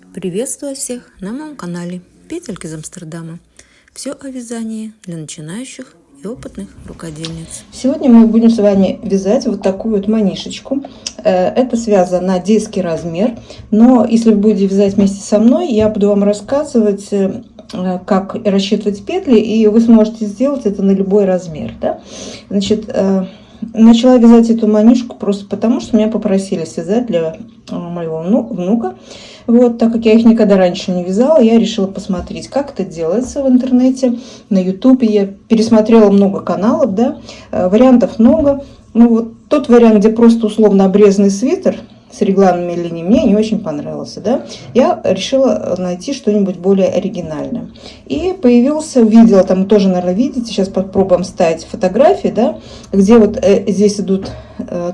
Приветствую всех на моем канале Петельки из Амстердама. Все о вязании для начинающих и опытных рукодельниц. Сегодня мы будем с вами вязать вот такую вот манишечку. Это связано на детский размер, но если вы будете вязать вместе со мной, я буду вам рассказывать, как рассчитывать петли, и вы сможете сделать это на любой размер. Да? Значит, начала вязать эту манишку просто потому, что меня попросили связать для моего внука. Вот, так как я их никогда раньше не вязала, я решила посмотреть, как это делается в интернете, на ютубе. Я пересмотрела много каналов, да, вариантов много. Ну вот тот вариант, где просто условно обрезанный свитер с регланными линиями, мне не очень понравился, да. Я решила найти что-нибудь более оригинальное. И увидела, там тоже, наверное, видите, сейчас попробуем ставить фотографии, да, где вот здесь идут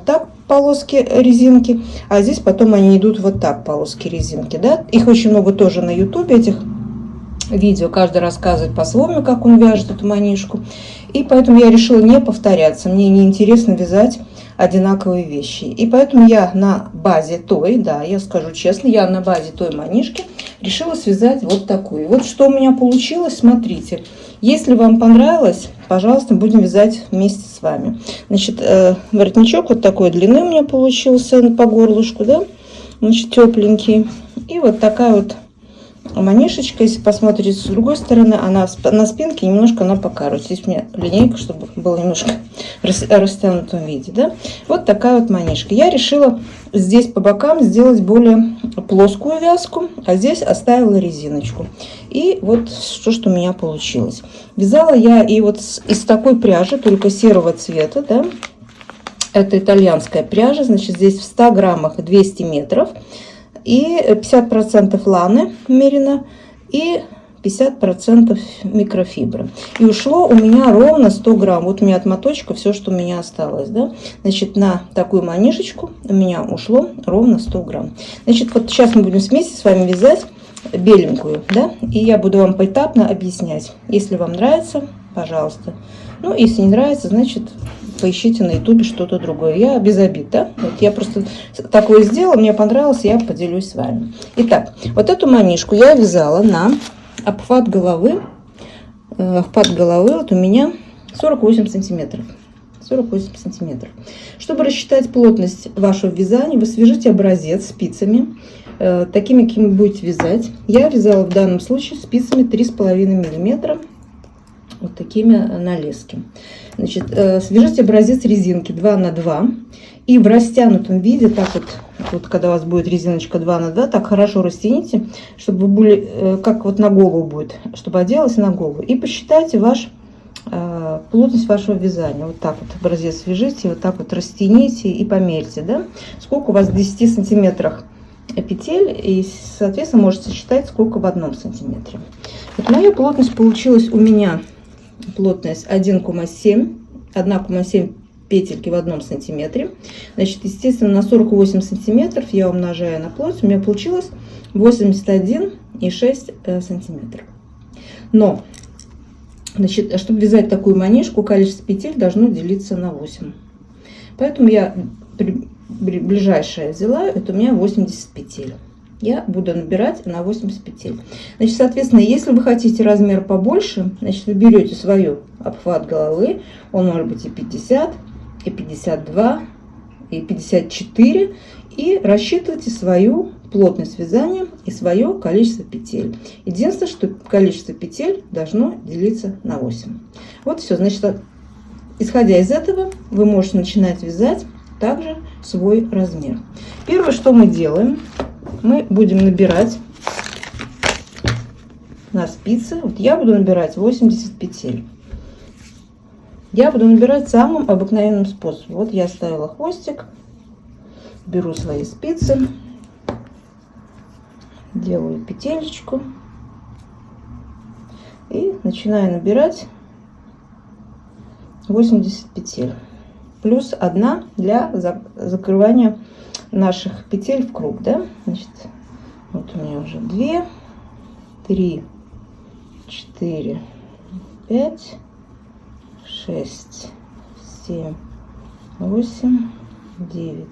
так полоски резинки, а здесь потом они идут вот так, полоски резинки, да. Их очень много тоже на ютубе, этих видео, каждый рассказывает по-своему, как он вяжет эту манишку. И поэтому я решила не повторяться, мне не интересно вязать одинаковые вещи. И поэтому я на базе той, да, я скажу честно, я на базе той манишки решила связать вот такую. Вот что у меня получилось, смотрите. Если вам понравилось, пожалуйста, будем вязать вместе с вами. Значит, воротничок вот такой длины у меня получился по горлышку, да, значит, тепленький. И вот такая вот манишечка, если посмотрите с другой стороны, она на спинке немножко она покажется. Здесь у меня линейка, чтобы было немножко растянутом виде, да. Вот такая вот манишка. Я решила здесь по бокам сделать более плоскую вязку, а здесь оставила резиночку. И вот что у меня получилось. Вязала я и вот из такой пряжи, только серого цвета, да. Это итальянская пряжа, значит, здесь в 100 граммах 200 метров. И 50% ланы мерено, и 50% микрофибры. И ушло у меня ровно 100 грамм. Вот у меня от моточка все, что у меня осталось. Да? Значит, на такую манишечку у меня ушло ровно 100 грамм. Значит, вот сейчас мы будем вместе с вами вязать беленькую. Да? И я буду вам поэтапно объяснять. Если вам нравится, пожалуйста. Ну, если не нравится, значит, поищите на ютубе что-то другое. Я без обид, да? Вот я просто такое сделала, мне понравилось, я поделюсь с вами. Итак, вот эту манишку я вязала на обхват головы. Обхват головы вот у меня 48 сантиметров. 48 сантиметров. Чтобы рассчитать плотность вашего вязания, вы свяжите образец спицами, такими, какими вы будете вязать. Я вязала в данном случае спицами 3,5 миллиметра. Вот такими на леске. Значит, свяжите образец резинки 2 на 2 и в растянутом виде, так вот когда у вас будет резиночка 2 на 2, так хорошо растяните, чтобы вы были, как вот на голову будет, чтобы оделась на голову. И посчитайте плотность вашего вязания. Вот так вот образец свяжите, вот так вот растяните и померьте, да, сколько у вас в 10 сантиметрах петель, и, соответственно, можете считать, сколько в 1 сантиметре. Вот моя плотность получилась у меня. Плотность 1,7 петельки в 1 сантиметре. Значит, естественно, на 48 сантиметров я умножаю на плотность, у меня получилось 81,6 сантиметров. Но, значит, чтобы вязать такую манишку, количество петель должно делиться на 8. Поэтому я ближайшее взяла, это у меня 80 петель. Я буду набирать на 80 петель. Значит, соответственно, если вы хотите размер побольше, значит, вы берете свой обхват головы, он может быть и 50, и 52, и 54, и рассчитывайте свою плотность вязания и свое количество петель. Единственное, что количество петель должно делиться на 8. Вот все. Значит, исходя из этого, вы можете начинать вязать также свой размер. Первое, что мы делаем, мы будем набирать на спицы. Вот я буду набирать 80 петель. Я буду набирать самым обыкновенным способом. Вот я оставила хвостик, беру свои спицы, делаю петелечку и начинаю набирать 80 петель. Плюс 1 для закрывания наших петель в круг, да. Значит, вот у меня уже 2, 3, 4, 5, 6, 7, 8, 9,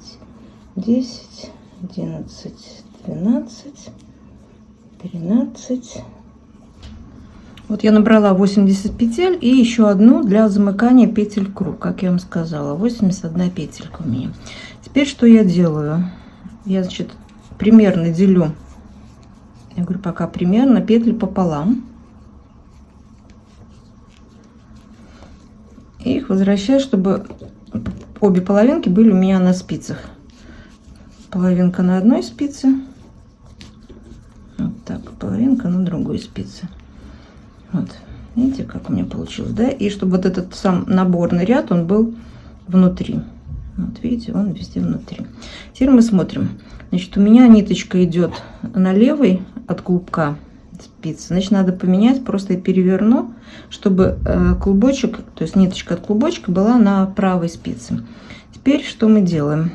10, 11, 12, 13. Вот я набрала 80 петель и еще одну для замыкания петель в круг, как я вам сказала. 81 петелька у меня. Теперь что я делаю? Я, значит, примерно делю, я говорю пока примерно, петли пополам. И их возвращаю, чтобы обе половинки были у меня на спицах. Половинка на одной спице. Вот так, половинка на другой спице. Вот, видите, как у меня получилось, да? И чтобы вот этот сам наборный ряд, он был внутри. Вот, видите, он везде внутри. Теперь мы смотрим. Значит, у меня ниточка идет на левой от клубка спицы. Значит, надо поменять, просто я переверну, чтобы клубочек, то есть ниточка от клубочка была на правой спице. Теперь что мы делаем?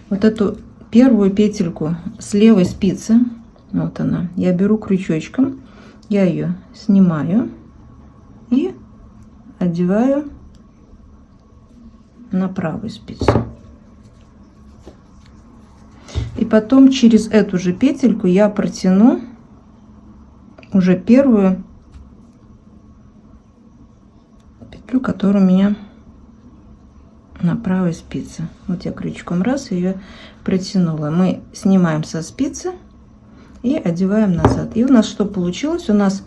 Вот эту первую петельку с левой спицы, вот она, я беру крючочком, я ее снимаю и одеваю на правую спицу. И потом через эту же петельку я протяну уже первую петлю, которая у меня на правой спице. Вот я крючком раз ее протянула. Мы снимаем со спицы и одеваем назад. И у нас что получилось? У нас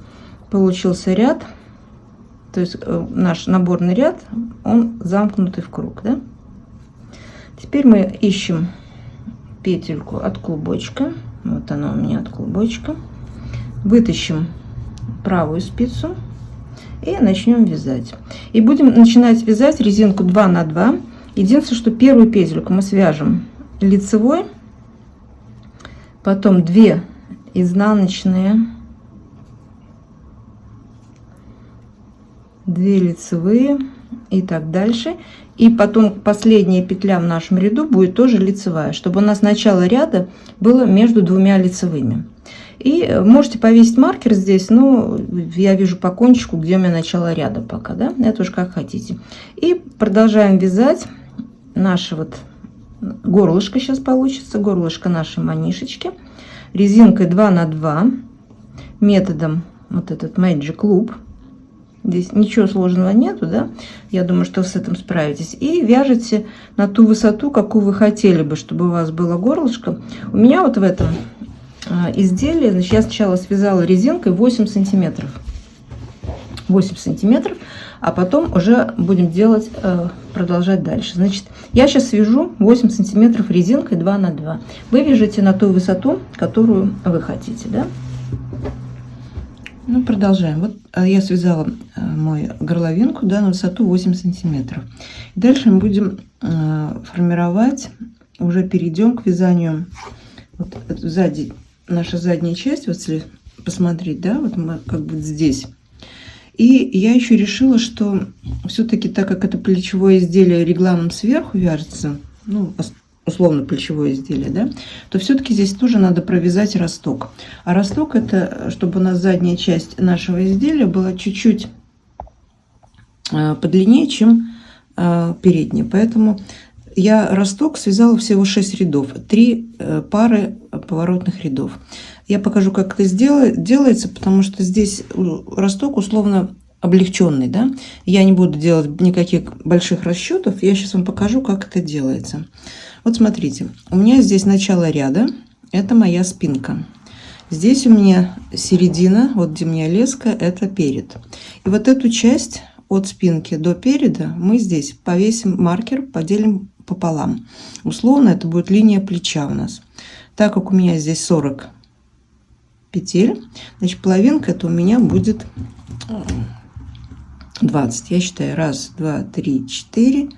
получился ряд, то есть наш наборный ряд, он замкнутый в круг, да? Теперь мы ищем петельку от клубочка. Вот она у меня от клубочка. Вытащим правую спицу и начнем вязать. И будем начинать вязать резинку 2 на 2. Единственное, что первую петельку мы свяжем лицевой, потом 2 изнаночные, 2 лицевые и так дальше. И потом последняя петля в нашем ряду будет тоже лицевая, чтобы у нас начало ряда было между 2 лицевыми. И можете повесить маркер здесь, но я вижу по кончику, где у меня начало ряда пока, да, это уж как хотите. И продолжаем вязать наше вот горлышко, сейчас получится, горлышко нашей манишечки, резинкой 2 на 2, методом вот этот Magic Loop. Здесь ничего сложного нету, да, я думаю, что вы с этим справитесь. И вяжете на ту высоту, какую вы хотели бы, чтобы у вас было горлышко. У меня вот в этом изделие, значит, я сначала связала резинкой 8 сантиметров, а потом уже будем делать, продолжать дальше. Значит, я сейчас свяжу 8 сантиметров резинкой 2 на 2. Вы вяжете на ту высоту, которую вы хотите, да. Ну, продолжаем. Вот я связала мою горловинку, да, на высоту 8 сантиметров. Дальше мы будем формировать, уже перейдем к вязанию вот сзади. Наша задняя часть, вот если посмотреть, да, вот мы как бы здесь. И я еще решила, что все-таки, так как это плечевое изделие регланом сверху вяжется, ну, условно плечевое изделие, да, то все-таки здесь тоже надо провязать росток. А росток это, чтобы у нас задняя часть нашего изделия была чуть-чуть подлиннее, чем передняя. Поэтому я росток связала всего 6 рядов, 3 пары поворотных рядов. Я покажу, как это делается, потому что здесь росток условно облегченный, да. Я не буду делать никаких больших расчетов. Я сейчас вам покажу, как это делается. Вот смотрите, у меня здесь начало ряда, это моя спинка. Здесь у меня середина, вот где у меня леска, это перед. И вот эту часть от спинки до переда мы здесь повесим маркер, поделим пополам. Условно это будет линия плеча у нас. Так как у меня здесь 40 петель, значит половинка это у меня будет 20. Я считаю 1, 2, 3, 4,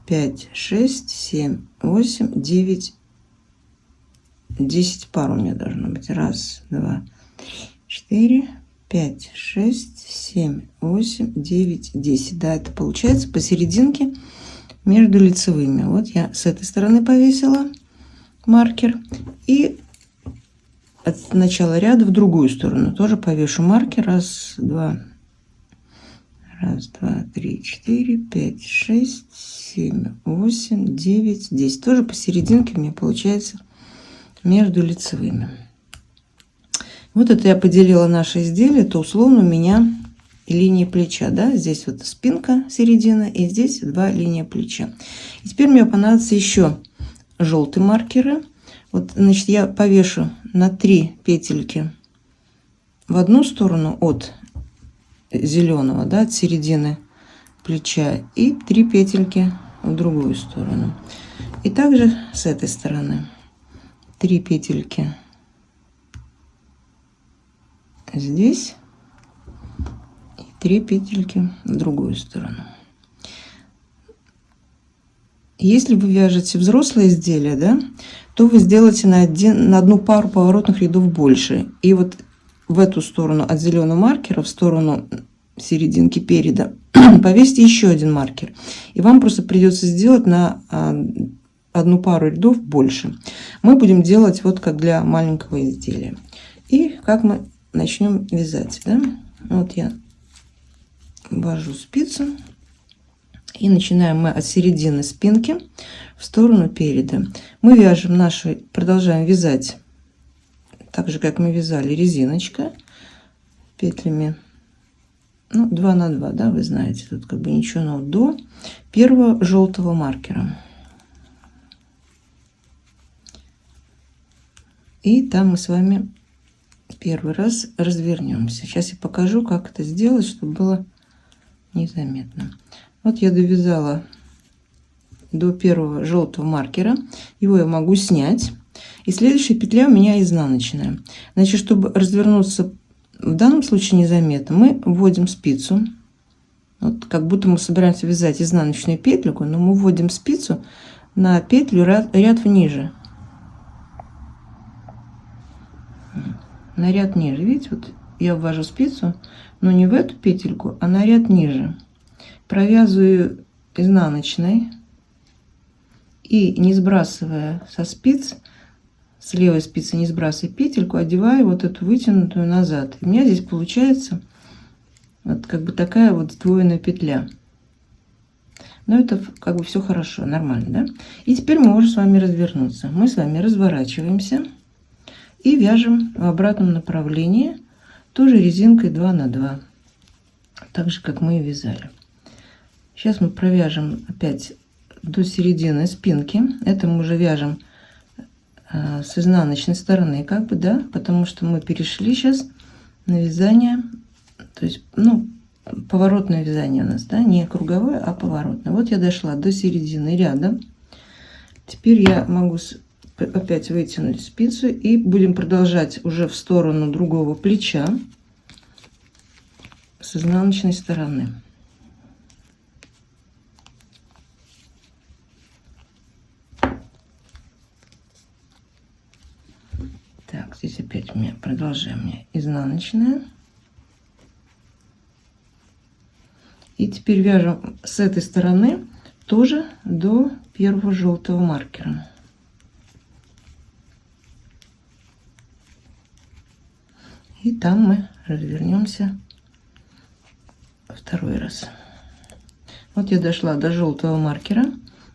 5, 6, 7, 8, 9, 10 пар у меня должно быть. 1, 2, 3, 4, 5, 6, 7, 8, 9, 10. Да, это получается посерединке между лицевыми. Вот я с этой стороны повесила маркер. И от начала ряда в другую сторону тоже повешу маркер. 1, 2, 3, 4, 5, 6, 7, 8, 9, 10. Тоже посерединке у меня получается между лицевыми. Вот это я поделила наше изделие, то условно у меня линии плеча, да, здесь вот спинка, середина, и здесь 2 линии плеча. И теперь мне понадобится еще желтые маркеры. Вот, значит, я повешу на 3 петельки в одну сторону от зеленого, да, от середины плеча, и 3 петельки в другую сторону. И также с этой стороны 3 петельки здесь и 3 петельки в другую сторону. Если вы вяжете взрослое изделие, да, то вы сделаете на одну пару поворотных рядов больше. И вот в эту сторону от зеленого маркера, в сторону серединки переда, повесьте еще один маркер. И вам просто придется сделать на одну пару рядов больше. Мы будем делать вот как для маленького изделия. И как мы начнем вязать, да? Вот я ввожу спицу. И начинаем мы от середины спинки в сторону переда. Мы вяжем наши, продолжаем вязать так же, как мы вязали, резиночка петлями. Ну, 2 на 2, да, вы знаете, тут как бы ничего, но до первого желтого маркера. И там мы с вами первый раз развернемся. Сейчас я покажу, как это сделать, чтобы было незаметно. Вот я довязала до первого желтого маркера. Его я могу снять. И следующая петля у меня изнаночная. Значит, чтобы развернуться в данном случае незаметно, мы вводим спицу. Вот как будто мы собираемся вязать изнаночную петлю, но мы вводим спицу на петлю ряд ниже. На ряд ниже. Видите, вот я ввожу спицу, но не в эту петельку, а на ряд ниже. Провязываю изнаночной и, не сбрасывая со спиц, с левой спицы не сбрасывая петельку, одеваю вот эту вытянутую назад. И у меня здесь получается вот как бы такая вот сдвоенная петля. Но это как бы все хорошо, нормально, да? И теперь мы можем с вами развернуться. Мы с вами разворачиваемся и вяжем в обратном направлении, тоже резинкой 2 на 2, так же как мы и вязали. Сейчас мы провяжем опять до середины спинки. Это мы уже вяжем с изнаночной стороны, как бы, да, потому что мы перешли сейчас на вязание, то есть, ну, поворотное вязание у нас, да, не круговое, а поворотное. Вот я дошла до середины ряда. Теперь я могу опять вытянуть спицу и будем продолжать уже в сторону другого плеча с изнаночной стороны. Так, здесь опять у меня продолжаем изнаночная. И теперь вяжем с этой стороны тоже до первого желтого маркера. И там мы развернемся второй раз. Вот я дошла до желтого маркера.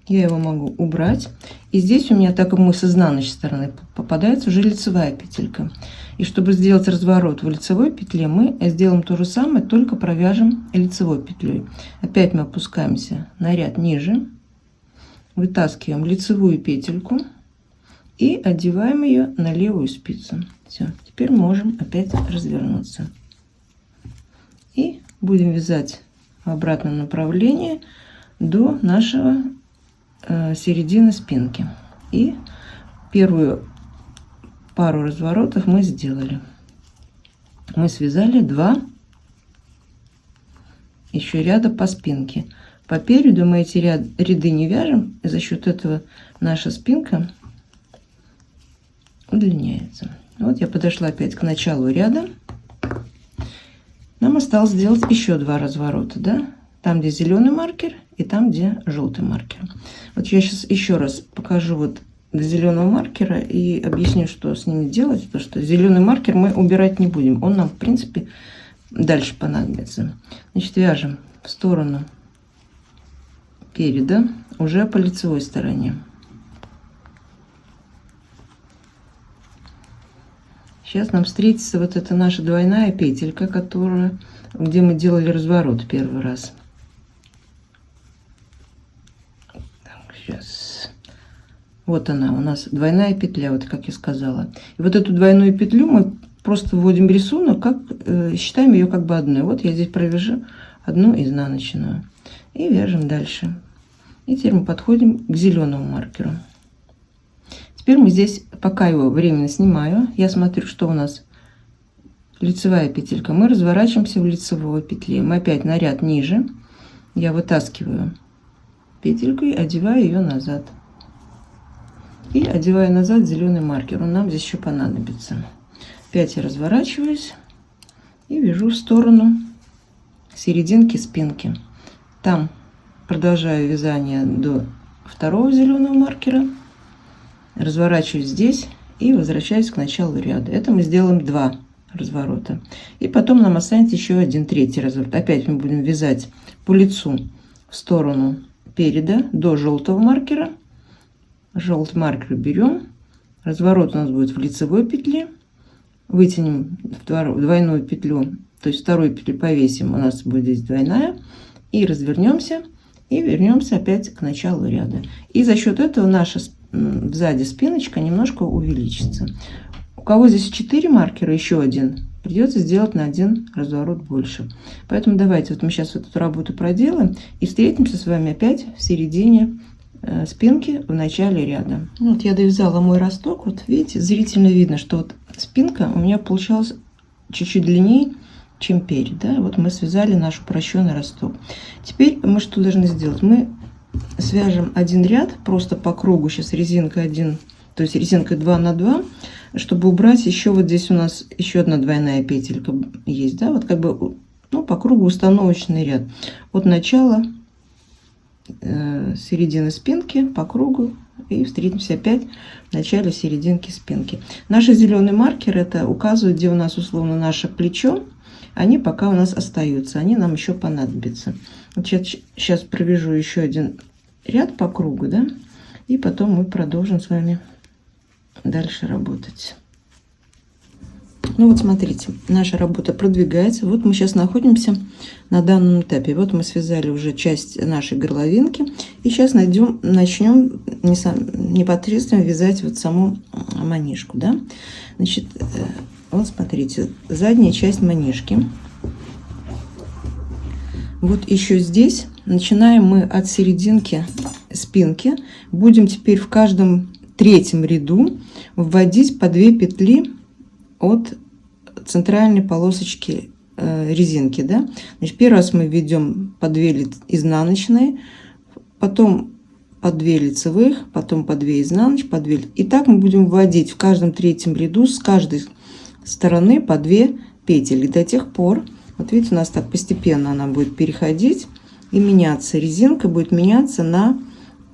Я его могу убрать. И здесь у меня, так как мы с изнаночной стороны, попадается уже лицевая петелька. И чтобы сделать разворот в лицевой петле, мы сделаем то же самое, только провяжем лицевой петлей. Опять мы опускаемся на ряд ниже, вытаскиваем лицевую петельку и одеваем ее на левую спицу. Все, теперь можем опять развернуться. И будем вязать в обратном направлении до нашего середины спинки. И первую пару разворотов мы сделали. Мы связали 2 еще ряда по спинке. По переду мы эти ряды не вяжем, и за счет этого наша спинка удлиняется. Вот я подошла опять к началу ряда. Нам осталось сделать еще 2 разворота, да? Там, где зеленый маркер, и там, где желтый маркер. Вот я сейчас еще раз покажу вот до зеленого маркера и объясню, что с ними делать. Потому что зеленый маркер мы убирать не будем. Он нам, в принципе, дальше понадобится. Значит, вяжем в сторону переда уже по лицевой стороне. Сейчас нам встретится вот эта наша двойная петелька, где мы делали разворот первый раз. Так, сейчас. Вот она, у нас двойная петля, вот как я сказала. И вот эту двойную петлю мы просто вводим рисунок, считаем ее как бы одной. Вот я здесь провяжу одну изнаночную. И вяжем дальше. И теперь мы подходим к зеленому маркеру. Теперь мы здесь, пока его временно снимаю, я смотрю, что у нас лицевая петелька. Мы разворачиваемся в лицевой петле. Мы опять на ряд ниже. Я вытаскиваю петельку и одеваю ее назад. И одеваю назад зеленый маркер. Он нам здесь еще понадобится. Опять я разворачиваюсь и вяжу в сторону серединки спинки. Там продолжаю вязание до второго зеленого маркера. Разворачиваюсь здесь и возвращаюсь к началу ряда. Это мы сделаем 2 разворота. И потом нам останется еще один третий разворот. Опять мы будем вязать по лицу в сторону переда до желтого маркера. Желтый маркер берем. Разворот у нас будет в лицевой петле. Вытянем в двойную петлю, то есть вторую петлю повесим. У нас будет здесь двойная. И развернемся. И вернемся опять к началу ряда. И за счет этого наша сзади спиночка немножко увеличится. У кого здесь 4 маркера, еще один, придется сделать на 1 разворот больше. Поэтому давайте вот мы сейчас эту работу проделаем и встретимся с вами опять в середине спинки в начале ряда. Вот я довязала мой росток. Вот видите, зрительно видно, что вот спинка у меня получалась чуть-чуть длиннее, чем перед. Да? Вот мы связали наш упрощенный росток. Теперь мы что должны сделать? Мы свяжем один ряд просто по кругу, сейчас резинкой 1, то есть резинкой 2 на 2, чтобы убрать еще вот здесь у нас еще одна двойная петелька есть, да, вот как бы, ну, по кругу установочный ряд от начала середины спинки по кругу, и встретимся опять в начале серединки спинки. Наши зеленые маркеры это указывают, где у нас условно наше плечо. Они пока у нас остаются, они нам еще понадобятся. Вот сейчас провяжу еще один ряд по кругу, да, и потом мы продолжим с вами дальше работать. Ну вот смотрите, наша работа продвигается. Вот мы сейчас находимся на данном этапе. Вот мы связали уже часть нашей горловинки. И сейчас начнем непосредственно вязать вот саму манишку, да. Значит, вот смотрите, задняя часть манишки. Вот еще здесь начинаем мы от серединки спинки. Будем теперь в каждом третьем ряду вводить по 2 петли от центральной полосочки резинки, да. Значит, первый раз мы введем по 2 изнаночные, потом по 2 лицевых, потом по 2 изнаночных, по 2. И так мы будем вводить в каждом третьем ряду с каждой стороны по 2 петли до тех пор, вот видите, у нас так постепенно она будет переходить и меняться. Резинка будет меняться на,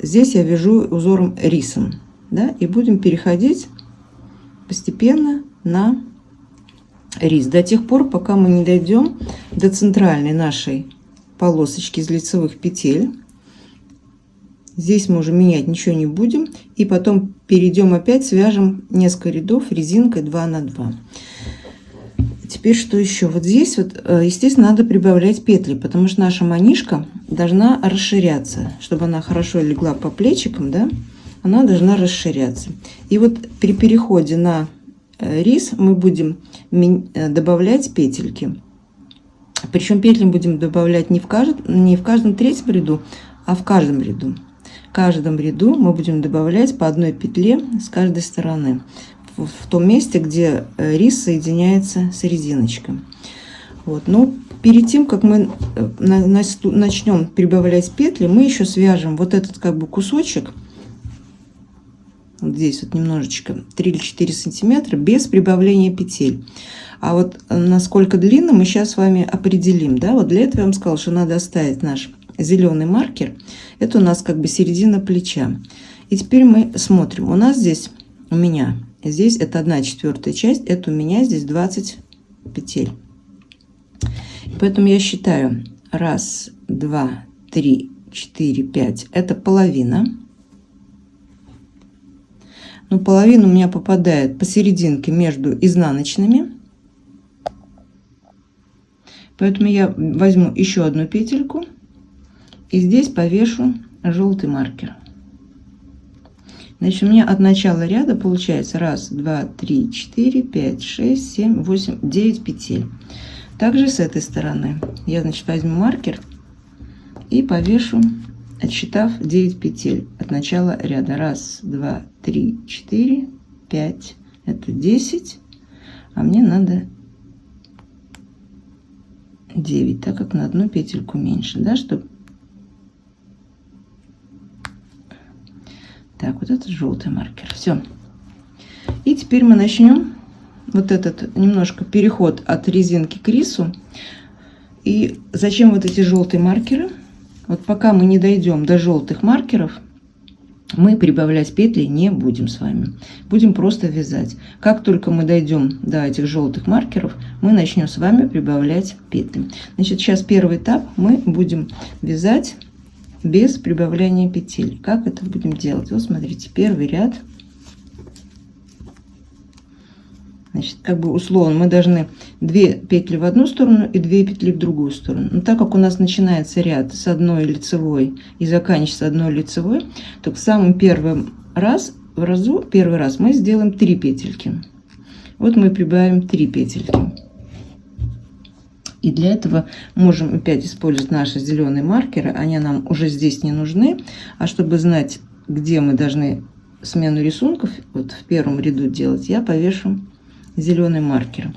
здесь я вяжу узором рисом, да, и будем переходить постепенно на рис до тех пор, пока мы не дойдем до центральной нашей полосочки из лицевых петель. Здесь мы уже менять ничего не будем. И потом перейдем опять, свяжем несколько рядов резинкой 2 на 2. Теперь что еще? Вот здесь вот, естественно, надо прибавлять петли, потому что наша манишка должна расширяться. Чтобы она хорошо легла по плечикам, да, она должна расширяться. И вот при переходе на рис мы будем добавлять петельки. Причем петли будем добавлять не в каждом третьем ряду, а в каждом ряду. В каждом ряду мы будем добавлять по 1 петле с каждой стороны. В том месте, где рис соединяется с резиночкой. Вот. Но перед тем, как мы начнем прибавлять петли, мы еще свяжем вот этот как бы кусочек. Вот здесь вот немножечко 3 или 4 сантиметра без прибавления петель. А вот насколько длинно мы сейчас с вами определим. Да? Вот для этого я вам сказала, что надо оставить наш зеленый маркер. Это у нас как бы середина плеча. И теперь мы смотрим. У нас здесь, у меня здесь это 1/4 часть. Это у меня здесь 20 петель. Поэтому я считаю 1, 2, 3, 4, 5. Это половина. но половина у меня попадает посерединке между изнаночными. Поэтому я возьму еще одну петельку и здесь повешу желтый маркер. Значит, у меня от начала ряда получается 1, 2, 3, 4, 5, 6, 7, 8, 9 петель. Также с этой стороны я, значит, возьму маркер и повешу, отсчитав 9 петель от начала ряда. 1, 2, 3, 4, 5. Это 10. А мне надо 9, так как на одну петельку меньше, да, чтобы... Так, вот этот желтый маркер. Все. И теперь мы начнем вот этот немножко переход от резинки к рису. И зачем вот эти желтые маркеры? Вот пока мы не дойдем до желтых маркеров, мы прибавлять петли не будем с вами. Будем просто вязать. Как только мы дойдем до этих желтых маркеров, мы начнем с вами прибавлять петли. Значит, сейчас первый этап мы будем вязать без прибавления петель. Как это будем делать? Вот смотрите, первый ряд. Значит, как бы условно мы должны 2 петли в одну сторону и 2 петли в другую сторону. Но так как у нас начинается ряд с одной лицевой и заканчивается одной лицевой, то в самом первый раз мы сделаем 3 петельки. Вот мы прибавим 3 петельки. И для этого можем опять использовать наши зеленые маркеры. Они нам уже здесь не нужны. А чтобы знать, где мы должны смену рисунков вот в первом ряду делать, я повешу зеленый маркер.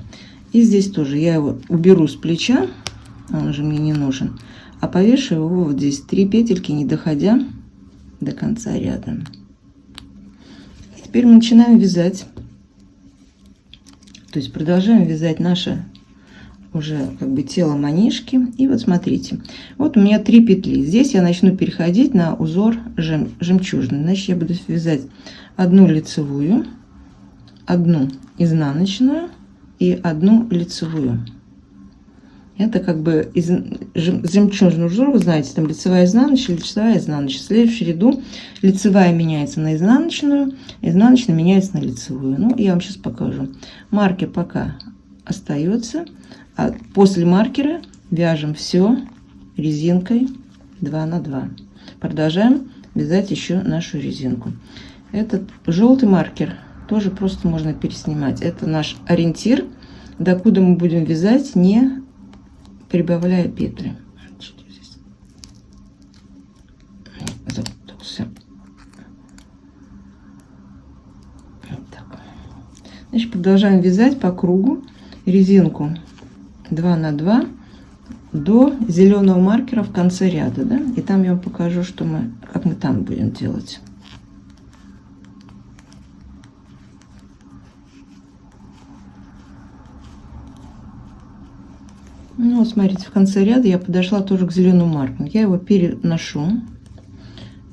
И здесь тоже я его уберу с плеча, он уже мне не нужен, а повешу его вот здесь 3 петельки, не доходя до конца ряда. И теперь мы начинаем вязать. То есть продолжаем вязать наше уже как бы тело манишки. И вот смотрите, вот у меня 3 петли. Здесь я начну переходить на узор жемчужный. Значит, я буду вязать одну лицевую, одну изнаночную и одну лицевую. Это как бы жемчужный узор, вы знаете, там лицевая, изнаночная, лицевая, изнаночная. В следующем ряду лицевая меняется на изнаночную, изнаночная меняется на лицевую. Ну, я вам сейчас покажу. Маркер пока остается, а после маркера вяжем все резинкой 2 на 2. Продолжаем вязать еще нашу резинку. Этот желтый маркер тоже просто можно переснимать. Это наш ориентир, докуда мы будем вязать, не прибавляя петли. Запутался. Вот так. Значит, продолжаем вязать по кругу резинку 2 на 2 до зеленого маркера в конце ряда, да? И там я вам покажу, как мы там будем делать. Ну, вот смотрите, в конце ряда я подошла тоже к зеленому маркеру. Я его переношу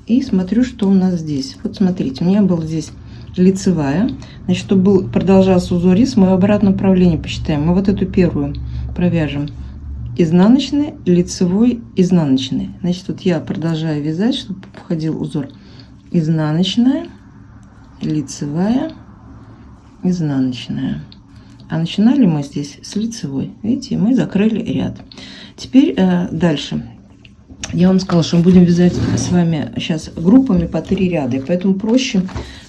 и смотрю, что у нас здесь. Вот смотрите, у меня была здесь лицевая. Значит, чтобы продолжался узор рис, мы в обратном направлении посчитаем. Мы вот эту первую провяжем изнаночной, лицевой, изнаночной. Значит, вот я продолжаю вязать, чтобы входил узор изнаночная, лицевая, изнаночная. А начинали мы здесь с лицевой. Видите, мы закрыли ряд. Теперь дальше. Я вам сказала, что мы будем вязать с вами сейчас группами по 3 ряда. И поэтому проще,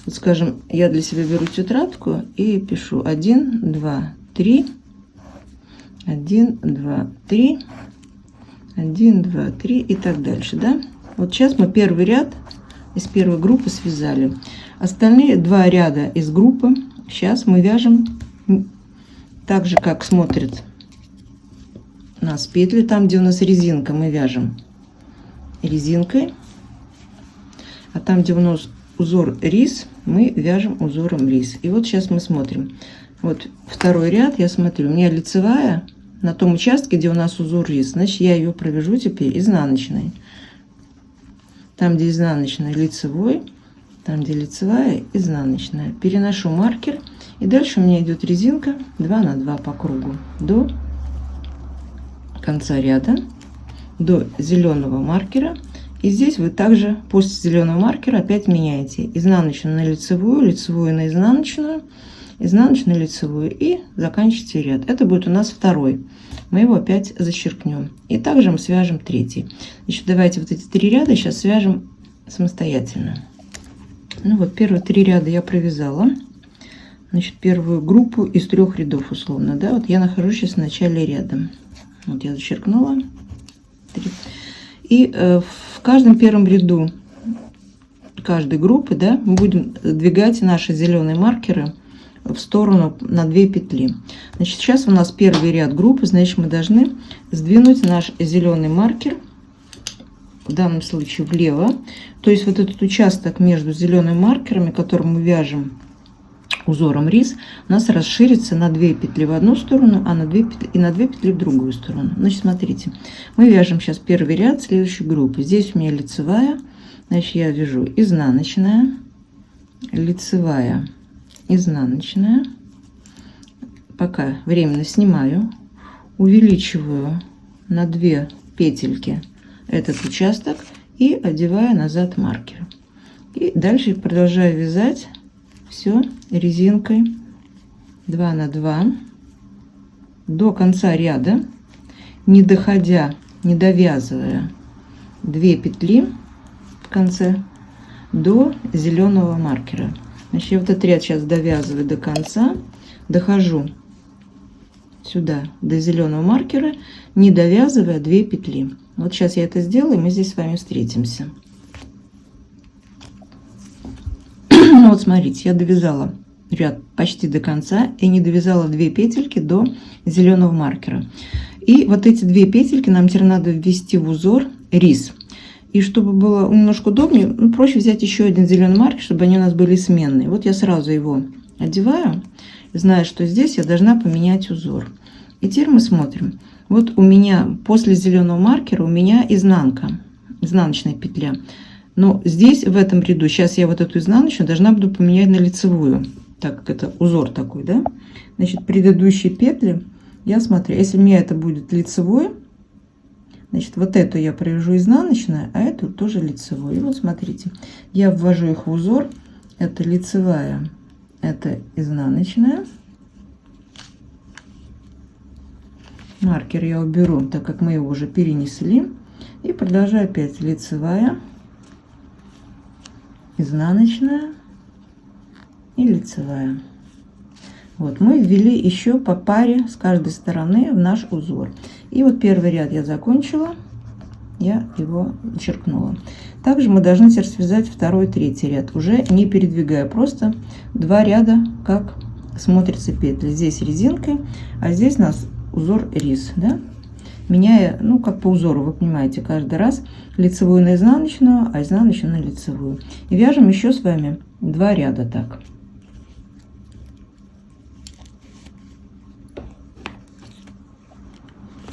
вот скажем, я для себя беру тетрадку и пишу 1, 2, 3, 1, 2, 3, 1, 2, 3 и так дальше. Да? Вот сейчас мы первый ряд из первой группы связали. Остальные 2 ряда из группы сейчас мы вяжем так же, как смотрят у нас петли. Там, где у нас резинка, мы вяжем резинкой. А там, где у нас узор рис, мы вяжем узором рис. И вот сейчас мы смотрим. Вот второй ряд, я смотрю, у меня лицевая на том участке, где у нас узор рис. Значит, я ее провяжу теперь изнаночной. Там, где изнаночная, лицевой. Там, где лицевая, изнаночная. Переношу маркер. И дальше у меня идет резинка 2 на 2 по кругу до конца ряда, до зеленого маркера. И здесь вы также после зеленого маркера опять меняете изнаночную на лицевую, лицевую на изнаночную, изнаночную на лицевую и заканчиваете ряд. Это будет у нас второй. Мы его опять зачеркнем. И также мы свяжем третий. Значит, давайте вот эти 3 ряда сейчас свяжем самостоятельно. Ну вот первые 3 ряда я провязала. Значит, первую группу из 3 рядов условно, да, вот я нахожусь сейчас в начале ряда. Вот я зачеркнула 3. И в каждом первом ряду каждой группы, да, мы будем двигать наши зеленые маркеры в сторону на 2 петли. Значит, сейчас у нас первый ряд группы, значит, мы должны сдвинуть наш зеленый маркер, в данном случае влево. То есть вот этот участок между зелеными маркерами, который мы вяжем узором рис, у нас расширится на 2 петли в одну сторону, а на 2 петли, и на 2 петли в другую сторону. Значит, смотрите, мы вяжем сейчас первый ряд следующей группы. Здесь у меня лицевая, значит, я вяжу изнаночная, лицевая, изнаночная. Пока временно снимаю, увеличиваю на 2 петельки этот участок и одеваю назад маркер. И дальше продолжаю вязать все резинкой 2 на 2 до конца ряда, не доходя, не довязывая 2 петли в конце до зеленого маркера. Значит, я вот этот ряд сейчас довязываю до конца, дохожу сюда до зеленого маркера, не довязывая 2 петли. Вот сейчас я это сделаю, и мы здесь с вами встретимся. Ну вот смотрите, я довязала ряд почти до конца и не довязала 2 петельки до зеленого маркера. И вот эти 2 петельки нам теперь надо ввести в узор рис. И чтобы было немножко удобнее, ну, проще взять еще один зеленый маркер, чтобы они у нас были сменные. Вот я сразу его одеваю, зная, что здесь я должна поменять узор. И теперь мы смотрим. Вот у меня после зеленого маркера у меня изнанка, изнаночная петля. Но здесь, в этом ряду, сейчас я вот эту изнаночную должна буду поменять на лицевую, так как это узор такой, да. Значит, предыдущие петли, я смотрю, если у меня это будет лицевой, значит, вот эту я провяжу изнаночную, а эту тоже лицевую. И вот смотрите, я ввожу их в узор, это лицевая, это изнаночная. Маркер я уберу, так как мы его уже перенесли. И продолжаю опять лицевая, изнаночная и лицевая. Вот мы ввели еще по паре с каждой стороны в наш узор. И вот первый ряд я закончила, я его черкнула. Также мы должны теперь связать второй, третий ряд, уже не передвигая, просто 2 ряда, как смотрятся петли. Здесь резинкой, а здесь у нас узор рис, да? Меняя, ну, как по узору, вы понимаете, каждый раз лицевую на изнаночную, а изнаночную на лицевую. И вяжем еще с вами 2 ряда так.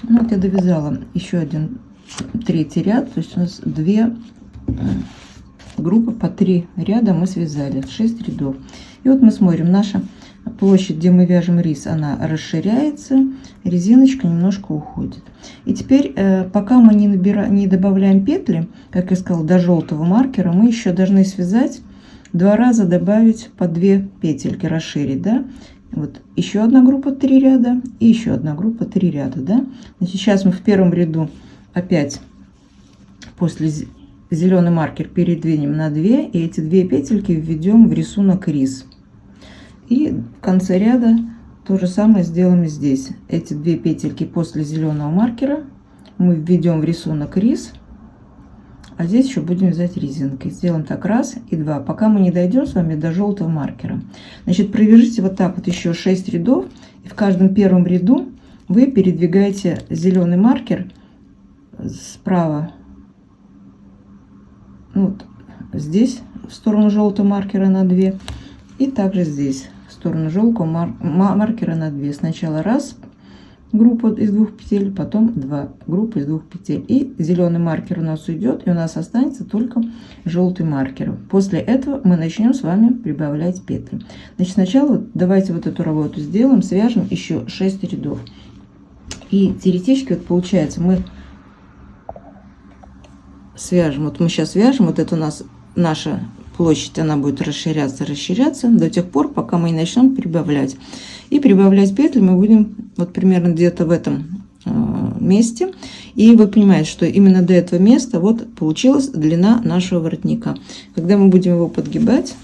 Ну, вот я довязала еще один третий ряд, то есть у нас 2 группы по 3 ряда мы связали, 6 рядов. И вот мы смотрим, наша площадь, где мы вяжем рис, она расширяется, резиночка немножко уходит. И теперь, пока мы не добавляем петли, как я сказала, до желтого маркера, мы еще должны связать 2 раза, добавить по 2 петельки, расширить, да. Вот еще одна группа 3 ряда и еще одна группа 3 ряда, да. Значит, сейчас мы в первом ряду опять после зеленый маркер передвинем на 2, и эти 2 петельки введем в рисунок рис. И в конце ряда то же самое сделаем здесь. Эти 2 петельки после зеленого маркера мы введем в рисунок рис, а здесь еще будем вязать резинкой. Сделаем так 1 и 2, пока мы не дойдем с вами до желтого маркера. Значит, провяжите вот так вот еще 6 рядов, и в каждом первом ряду вы передвигаете зеленый маркер справа, вот здесь в сторону желтого маркера на 2, и также здесь в сторону желтого маркера на 2. Сначала 1 группа из 2 петель, потом 2 группы из 2 петель, и зеленый маркер у нас уйдет, и у нас останется только желтый маркер. После этого мы начнем с вами прибавлять петли. Значит, сначала вот давайте вот эту работу сделаем, свяжем еще 6 рядов. И теоретически вот получается, мы свяжем, вот мы сейчас вяжем, вот это у нас наша площадь, она будет расширяться до тех пор, пока мы не начнем прибавлять. И прибавлять петли мы будем вот примерно где-то в этом месте. И вы понимаете, что именно до этого места вот получилась длина нашего воротника. Когда мы будем его подгибать,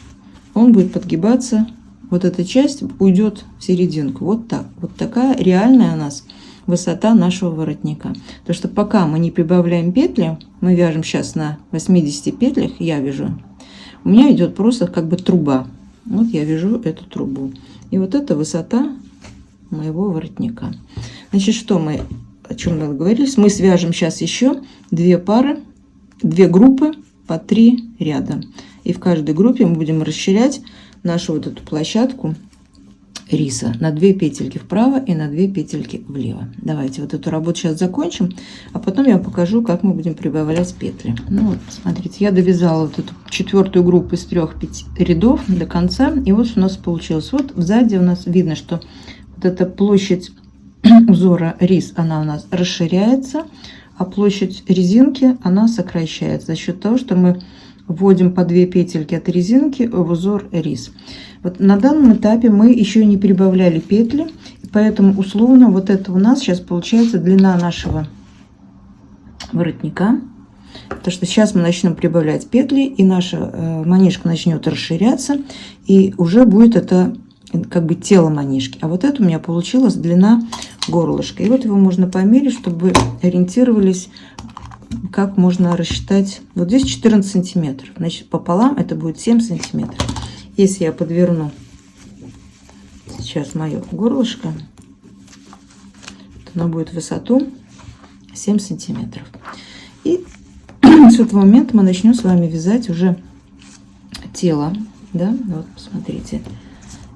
он будет подгибаться, вот эта часть уйдет в серединку. Вот так. Вот такая реальная у нас высота нашего воротника. Потому что пока мы не прибавляем петли, мы вяжем сейчас на 80 петлях, я вяжу, у меня идет просто как бы труба. Вот я вяжу эту трубу. И вот это высота моего воротника. Значит, о чем мы договорились? Мы свяжем сейчас еще 2 группы по 3 ряда. И в каждой группе мы будем расширять нашу вот эту площадку риса на 2 петельки вправо и на 2 петельки влево. Давайте вот эту работу сейчас закончим, а потом я покажу, как мы будем прибавлять петли. Ну вот, смотрите, я довязала вот эту 4-ю группу из 3 рядов до конца, и вот что у нас получилось. Вот сзади у нас видно, что вот эта площадь узора рис, она у нас расширяется, а площадь резинки, она сокращается за счет того, что мы вводим по 2 петельки от резинки в узор рис. Вот на данном этапе мы еще не прибавляли петли, поэтому условно вот это у нас сейчас получается длина нашего воротника. Потому что сейчас мы начнем прибавлять петли, и наша манишка начнет расширяться, и уже будет это как бы тело манишки. А вот это у меня получилась длина горлышка. И вот его можно померить, чтобы вы ориентировались, как можно рассчитать. Вот здесь 14 сантиметров, значит пополам это будет 7 сантиметров. Если я подверну сейчас мое горлышко, то оно будет в высоту 7 сантиметров. И с этого момента мы начнем с вами вязать уже тело, да, вот посмотрите,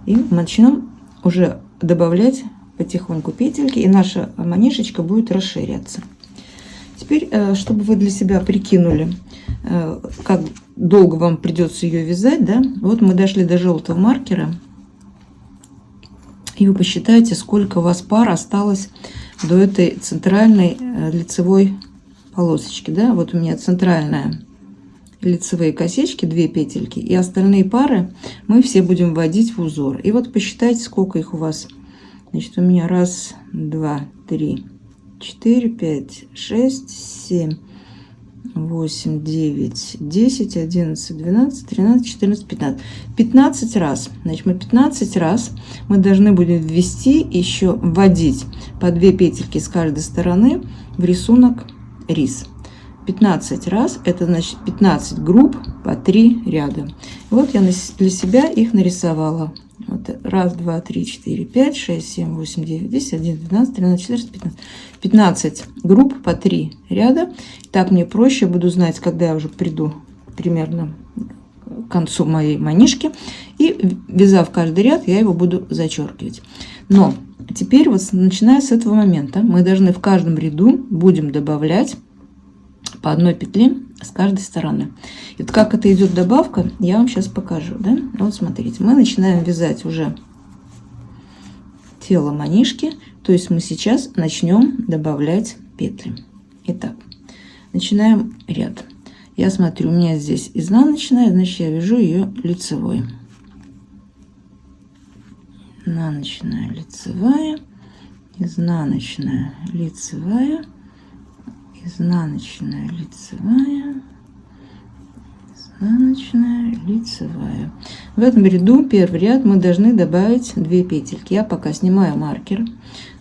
и мы начнем уже добавлять потихоньку петельки, и наша манишечка будет расширяться. Теперь, чтобы вы для себя прикинули, как долго вам придется ее вязать, да, вот мы дошли до желтого маркера, и вы посчитаете, сколько у вас пар осталось до этой центральной лицевой полосочки, да, вот у меня центральная лицевые косички, 2 петельки, и остальные пары мы все будем вводить в узор. И вот посчитайте, сколько их у вас. Значит, у меня 1, 2, 3, 4, 5, 6, 7, 8, 9, 10, 11, 12, 13, 14, 15. 15 раз. Значит, мы 15 раз мы должны будем вводить по 2 петельки с каждой стороны в рисунок рис. 15 раз, это значит 15 групп по 3 ряда. И вот я для себя их нарисовала. Вот 1, 2, 3, 4, 5, 6, 7, 8, 9, 10, 11, 12, 13, 14, 15. 15 групп по 3 ряда. Так мне проще, буду знать, когда я уже приду примерно к концу моей манишки. И вязав каждый ряд, я его буду зачеркивать. Но теперь вот начиная с этого момента мы должны в каждом ряду будем добавлять по 1 петле с каждой стороны. И вот как это идет добавка, я вам сейчас покажу, да? Вот смотрите, мы начинаем вязать уже тело манишки, то есть мы сейчас начнем добавлять петли. Итак, начинаем ряд. Я смотрю, у меня здесь изнаночная, значит я вяжу ее лицевой. Изнаночная, лицевая, изнаночная, лицевая, изнаночная, лицевая, изнаночная, лицевая. В этом ряду первый ряд мы должны добавить 2 петельки. Я пока снимаю маркер,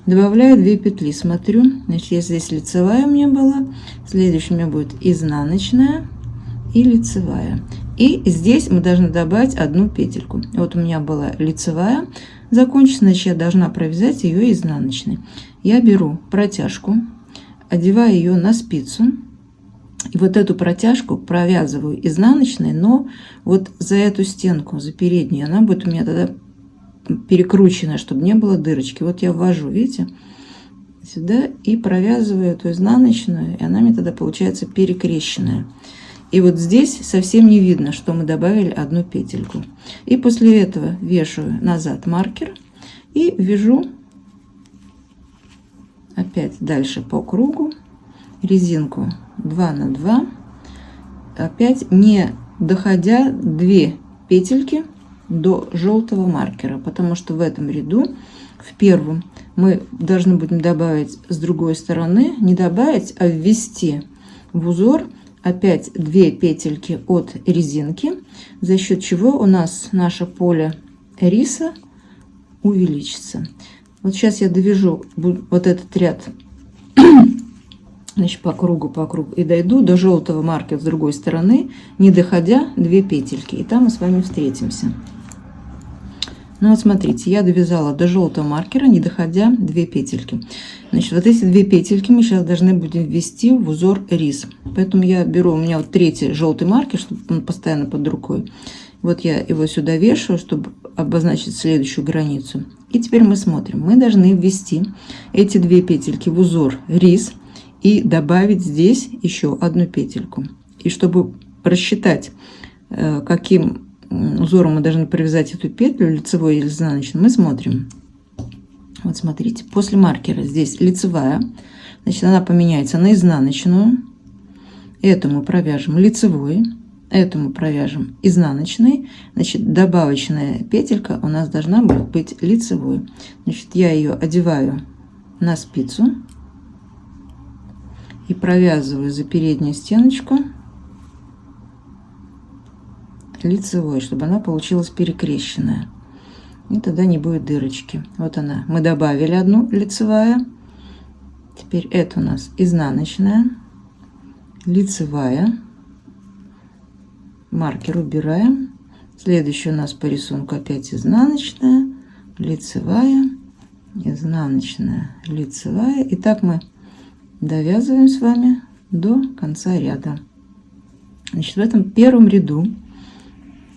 добавляю 2 петли, смотрю, значит, если здесь лицевая у меня была, следующая у меня будет изнаночная и лицевая. И здесь мы должны добавить 1 петельку. Вот у меня была лицевая закончена, значит, я должна провязать ее изнаночной. Я беру протяжку, одеваю ее на спицу, и вот эту протяжку провязываю изнаночной, но вот за эту стенку, за переднюю, она будет у меня тогда перекручена, чтобы не было дырочки. Вот я ввожу, видите, сюда и провязываю эту изнаночную, и она мне тогда получается перекрещенная. И вот здесь совсем не видно, что мы добавили 1 петельку. И после этого вешаю назад маркер и вяжу опять дальше по кругу резинку 2 на 2, опять не доходя 2 петельки до желтого маркера, потому что в этом ряду, в первом, мы должны будем добавить с другой стороны, не добавить, а ввести в узор опять 2 петельки от резинки, за счет чего у нас наше поле риса увеличится. Вот сейчас я довяжу вот этот ряд, значит, по кругу и дойду до желтого маркера с другой стороны, не доходя 2 петельки, и там мы с вами встретимся. Ну вот смотрите, я довязала до желтого маркера, не доходя 2 петельки. Значит, вот эти 2 петельки мы сейчас должны будем ввести в узор рис. Поэтому я беру, у меня вот 3-й желтый маркер, чтобы он постоянно под рукой. Вот я его сюда вешаю, чтобы обозначить следующую границу. И теперь мы смотрим. Мы должны ввести эти 2 петельки в узор рис и добавить здесь еще 1 петельку. И чтобы рассчитать, каким узором мы должны провязать эту петлю, лицевой или изнаночной, мы смотрим. Вот смотрите, после маркера здесь лицевая, значит, она поменяется на изнаночную. Эту мы провяжем лицевой, эту мы провяжем изнаночной. Значит, добавочная петелька у нас должна будет быть лицевой. Значит, я ее одеваю на спицу и провязываю за переднюю стеночку лицевой, чтобы она получилась перекрещенная, и тогда не будет дырочки. Вот она, мы добавили 1 лицевая, теперь это у нас изнаночная, лицевая, маркер убираем, следующая у нас по рисунку опять изнаночная, лицевая, изнаночная, лицевая, и так мы довязываем с вами до конца ряда. Значит, в этом первом ряду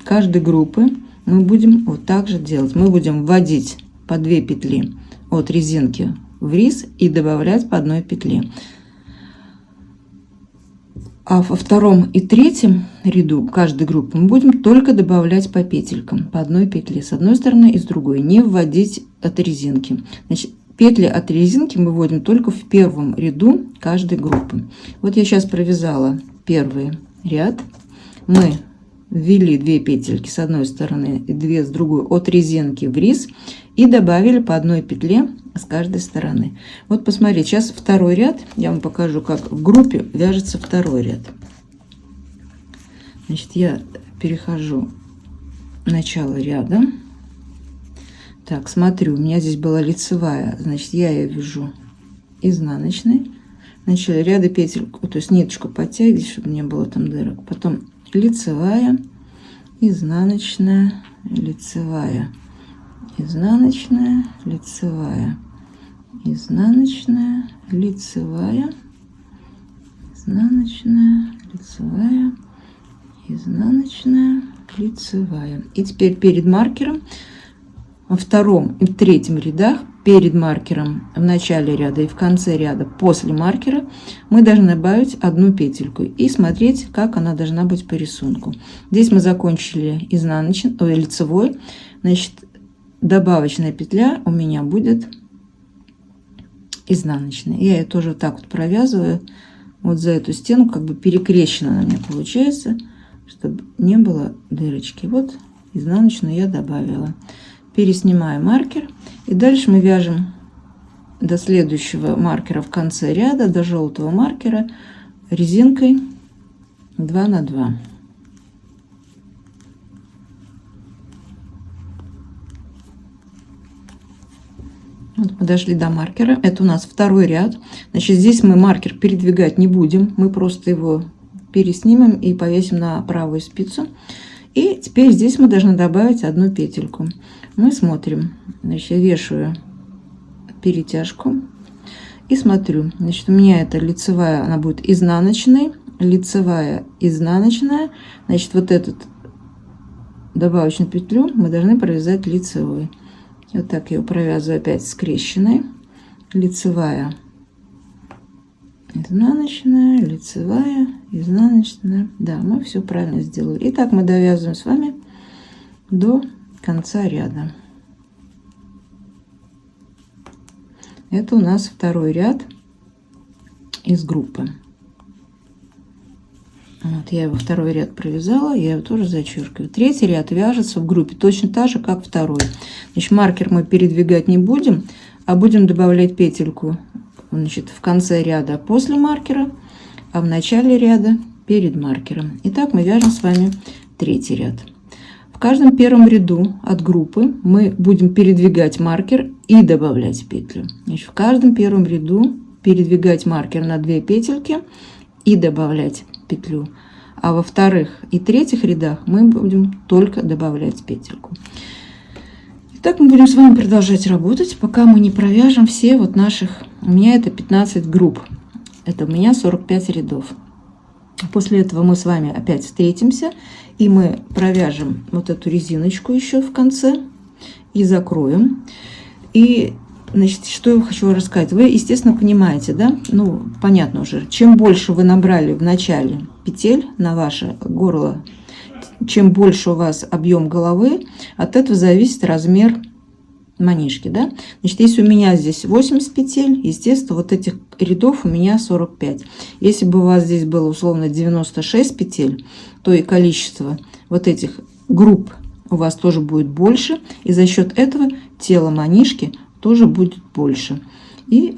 каждой группы мы будем вот так же делать. Мы будем вводить по 2 петли от резинки в рис и добавлять по 1 петле. А во втором и третьем ряду каждой группы мы будем только добавлять по петелькам, по 1 петле с одной стороны и с другой, не вводить от резинки. Значит, петли от резинки мы вводим только в первом ряду каждой группы. Вот я сейчас провязала первый ряд. Мы ввели 2 петельки с одной стороны и 2 с другой от резинки в рис и добавили по 1 петле с каждой стороны. Вот посмотрите, сейчас второй ряд, я вам покажу, как в группе вяжется второй ряд. Значит, я перехожу в начало ряда. Так, смотрю, у меня здесь была лицевая, значит, я ее вяжу изнаночной. В начале ряда петельку, то есть ниточку подтягивать, чтобы не было там дырок. Потом лицевая, изнаночная, лицевая, изнаночная, лицевая, изнаночная, лицевая, изнаночная, лицевая, изнаночная, лицевая. И теперь перед маркером во втором и третьем рядах, перед маркером в начале ряда и в конце ряда после маркера, мы должны добавить 1 петельку и смотреть, как она должна быть по рисунку. Здесь мы закончили лицевой, значит, добавочная петля у меня будет изнаночная. Я ее тоже вот так вот провязываю вот за эту стенку, как бы перекрещена она у меня получается, чтобы не было дырочки. Вот изнаночную я добавила. Переснимаем маркер, и дальше мы вяжем до следующего маркера в конце ряда, до желтого маркера, резинкой 2 на 2. Вот мы дошли до маркера, это у нас второй ряд. Значит, здесь мы маркер передвигать не будем, мы просто его переснимем и повесим на правую спицу. И теперь здесь мы должны добавить 1 петельку. Мы смотрим, значит, я вешаю перетяжку и смотрю. Значит, у меня это лицевая, она будет изнаночной, лицевая, изнаночная. Значит, вот эту добавочную петлю мы должны провязать лицевой. Вот так я ее провязываю опять скрещенной. Лицевая, изнаночная, лицевая, изнаночная. Да, мы все правильно сделали. И так мы довязываем с вами до конца ряда. Это у нас второй ряд из группы. Вот. Вот я его второй ряд провязала, я его тоже зачеркиваю. Третий ряд вяжется в группе точно так же, как второй. Значит, маркер мы передвигать не будем, а будем добавлять петельку, значит, в конце ряда после маркера, а в начале ряда перед маркером. Итак, мы вяжем с вами третий ряд. В каждом первом ряду от группы мы будем передвигать маркер и добавлять петлю. Значит, в каждом первом ряду передвигать маркер на 2 петельки и добавлять петлю. А во вторых и третьих рядах мы будем только добавлять петельку. Так мы будем с вами продолжать работать, пока мы не провяжем все вот наших, у меня это 15 групп, это у меня 45 рядов. После этого мы с вами опять встретимся, и мы провяжем вот эту резиночку еще в конце и закроем. И, значит, что я хочу рассказать. Вы, естественно, понимаете, да? Ну, понятно уже. Чем больше вы набрали в начале петель на ваше горло, чем больше у вас объем головы, от этого зависит размер манишки, да? Значит, если у меня здесь 80 петель, естественно, вот этих рядов у меня 45. Если бы у вас здесь было условно 96 петель, то и количество вот этих групп у вас тоже будет больше, и за счет этого тело манишки тоже будет больше. И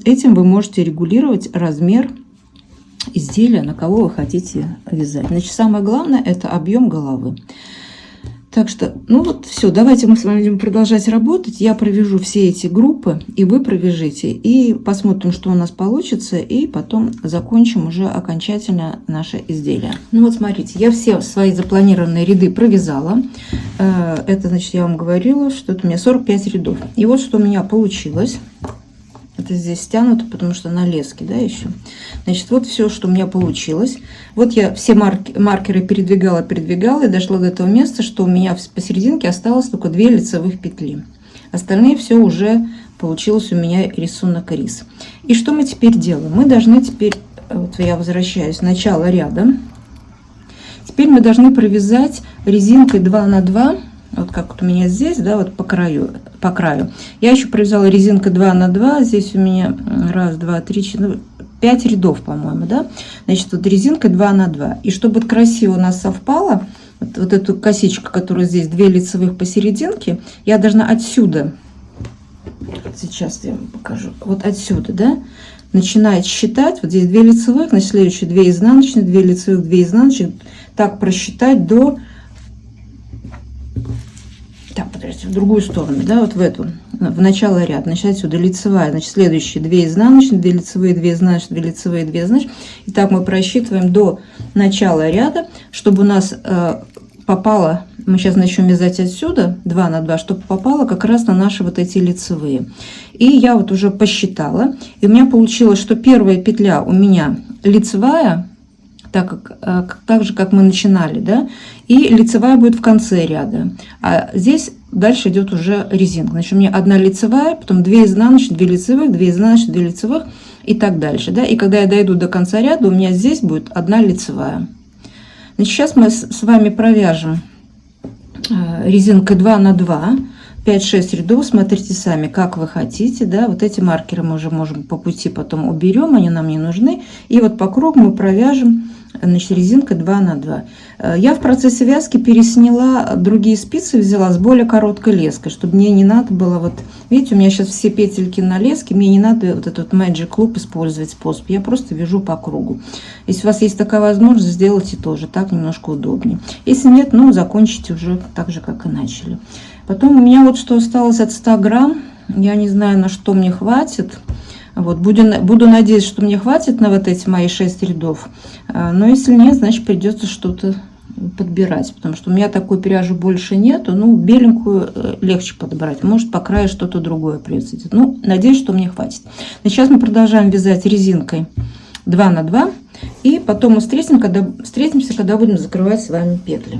этим вы можете регулировать размер изделия, на кого вы хотите вязать. Значит, самое главное — это объем головы. Так что, ну вот все, давайте мы с вами будем продолжать работать. Я провяжу все эти группы, и вы провяжите, и посмотрим, что у нас получится, и потом закончим уже окончательно наше изделие. Ну вот смотрите, я все свои запланированные ряды провязала. Это, значит, я вам говорила, что это у меня 45 рядов. И вот что у меня получилось. Это здесь стянуто, потому что на леске, да, еще. Значит, вот все, что у меня получилось. Вот я все маркеры передвигала, и дошла до этого места, что у меня посерединке осталось только 2 лицевых петли. Остальные все уже получилось у меня рисунок рис. И что мы теперь делаем? Мы должны теперь, вот я возвращаюсь в начало ряда. Теперь мы должны провязать резинкой 2 на 2. Вот как вот у меня здесь, да, вот по краю. Я еще провязала резинкой 2 на 2. Здесь у меня 1, 2, 3, 4, 5 рядов, по-моему, да. Значит, вот резинкой 2 на 2. И чтобы это красиво у нас совпало, вот эту косичку, которая здесь 2 лицевых посерединке, я должна отсюда, сейчас я вам покажу, вот отсюда, да, начинать считать. Вот здесь 2 лицевых, значит, следующие 2 изнаночных, 2 лицевых, 2 изнаночных. Так просчитать до... Так, подождите, в другую сторону, да, вот в эту, в начало ряда, начать отсюда лицевая, значит, следующие 2 изнаночные, 2 лицевые, 2 изнаночные, 2 лицевые, 2 изнаночные. И так мы просчитываем до начала ряда, чтобы у нас попало, мы сейчас начнем вязать отсюда 2 на 2, чтобы попало как раз на наши вот эти лицевые. И я вот уже посчитала, и у меня получилось, что первая петля у меня лицевая, так же, как мы начинали, да, и лицевая будет в конце ряда. А здесь дальше идет уже резинка. Значит, у меня 1 лицевая, потом 2 изнаночных, 2 лицевых, 2 изнаночных, 2 лицевых и так дальше, да. И когда я дойду до конца ряда, у меня здесь будет 1 лицевая. Значит, сейчас мы с вами провяжем резинкой 2 на 2. 5-6 рядов, смотрите сами, как вы хотите, да, вот эти маркеры мы уже можем по пути потом уберем, они нам не нужны, и вот по кругу мы провяжем, значит, резинкой 2 на 2. Я в процессе вязки пересняла другие спицы, взяла с более короткой леской, чтобы мне не надо было, вот, видите, у меня сейчас все петельки на леске, мне не надо вот этот Magic Loop использовать способ, я просто вяжу по кругу. Если у вас есть такая возможность, сделайте тоже, так немножко удобнее. Если нет, ну, закончите уже так же, как и начали. Потом у меня вот что осталось от 100 грамм. Я не знаю, на что мне хватит. Вот, буду надеяться, что мне хватит на вот эти мои 6 рядов. Но если нет, значит, придется что-то подбирать. Потому что у меня такой пряжи больше нету. Ну, беленькую легче подобрать. Может, по краю что-то другое придется. Ну, надеюсь, что мне хватит. Сейчас мы продолжаем вязать резинкой 2 на 2. И потом мы встретимся, когда будем закрывать с вами петли.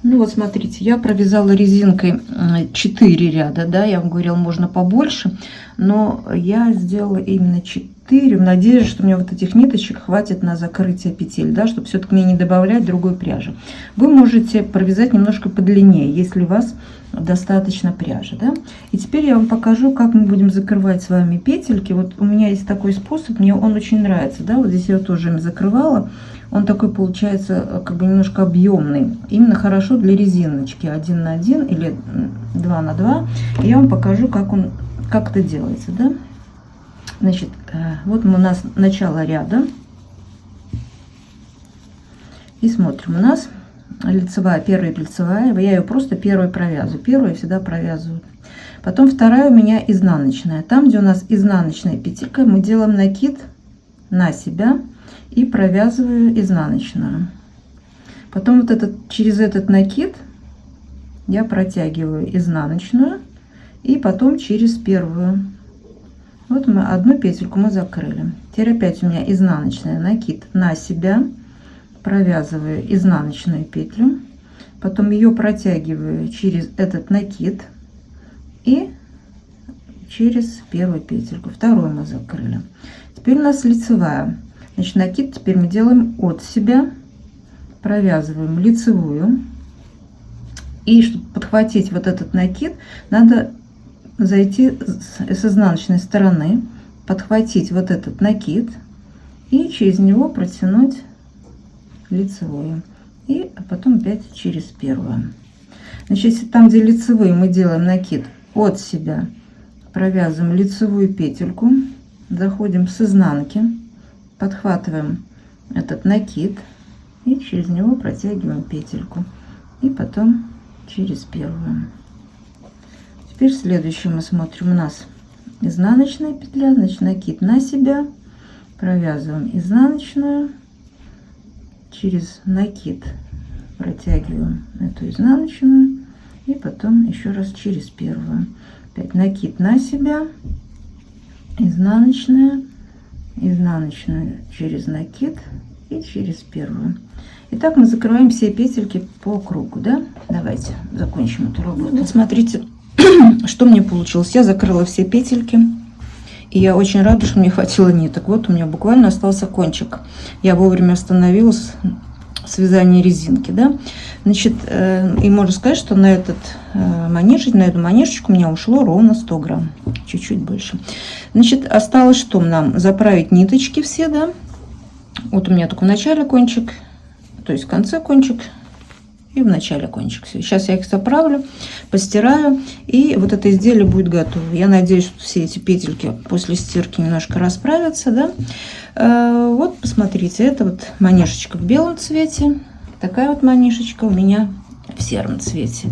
Ну вот смотрите, я провязала резинкой 4 ряда, да, я вам говорила, можно побольше, но я сделала именно 4, в надежде, что у меня вот этих ниточек хватит на закрытие петель, да, чтобы все-таки мне не добавлять другой пряжи. Вы можете провязать немножко подлиннее, если у вас достаточно пряжи, да. И теперь я вам покажу, как мы будем закрывать с вами петельки. Вот у меня есть такой способ, мне он очень нравится, да. Вот здесь я тоже им закрывала. Он такой получается как бы немножко объемный. Именно хорошо для резиночки 1 на 1 или 2 на 2. И я вам покажу, как это делается, да. Значит, вот у нас начало ряда. И смотрим, у нас лицевая, первая лицевая, я ее просто первой провязываю. Первую я всегда провязываю. Потом вторая у меня изнаночная. Там, где у нас изнаночная петелька, мы делаем накид на себя и провязываю изнаночную. Потом вот через этот накид я протягиваю изнаночную и потом через первую. Вот мы одну петельку мы закрыли. Теперь опять у меня изнаночная, накид на себя, провязываю изнаночную петлю, потом ее протягиваю через этот накид и через первую петельку. Вторую мы закрыли. Теперь у нас лицевая. Значит, накид теперь мы делаем от себя, провязываем лицевую. И чтобы подхватить вот этот накид, надо зайти с изнаночной стороны, подхватить вот этот накид и через него протянуть лицевую, и потом опять через первую. Значит, там, где лицевые, мы делаем накид от себя, провязываем лицевую петельку, заходим с изнанки, подхватываем этот накид и через него протягиваем петельку, и потом через первую. Теперь следующее мы смотрим, у нас изнаночная петля, значит, накид на себя, провязываем изнаночную, через накид протягиваем эту изнаночную и потом еще раз через первую. Опять накид на себя, изнаночная, изнаночную через накид и через первую. И так мы закрываем все петельки по кругу, да. Давайте закончим эту работу. Вот смотрите, что мне получилось. Я закрыла все петельки. И я очень рада, что мне хватило ниток. Вот у меня буквально остался кончик. Я вовремя остановилась с вязанием резинки, да. Значит, и можно сказать, что на эту манежечку у меня ушло ровно 100 грамм. Чуть-чуть больше. Значит, осталось что нам? Заправить ниточки все, да. Вот у меня только в начале кончик, то есть в конце кончик и в начале кончик. Все. Сейчас я их заправлю, постираю, и вот это изделие будет готово. Я надеюсь, что все эти петельки после стирки немножко расправятся, да. Вот, посмотрите, это вот манишечка в белом цвете, такая вот манишечка у меня в сером цвете.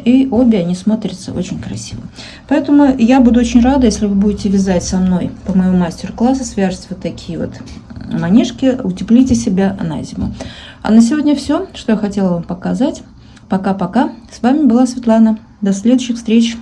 И обе они смотрятся очень красиво. Поэтому я буду очень рада, если вы будете вязать со мной по моему мастер-классу, свяжете вот такие вот манишки, утеплите себя на зиму. А на сегодня все, что я хотела вам показать. Пока-пока. С вами была Светлана. До следующих встреч.